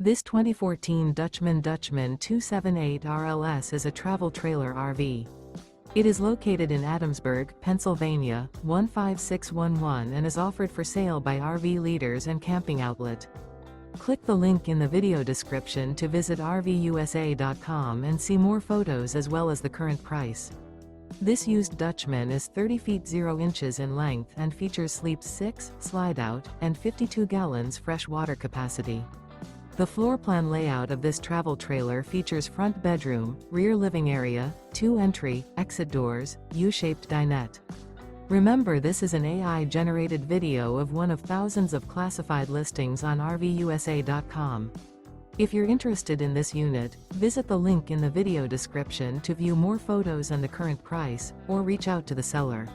This 2014 Dutchmen Dutchmen 278 RLS is a travel trailer RV. It is located in Adamsburg, Pennsylvania, 15611 and is offered for sale by RV Leaders and Camping Outlet. Click the link in the video description to visit RVUSA.com and see more photos as well as the current price. This used Dutchman is 30 feet 0 inches in length and features sleeps 6, slide-out, and 52 gallons fresh water capacity. The floor plan layout of this travel trailer features front bedroom, rear living area, 2 entry, exit doors, U-shaped dinette. Remember, this is an AI-generated video of one of thousands of classified listings on RVUSA.com. If you're interested in this unit, visit the link in the video description to view more photos and the current price, or reach out to the seller.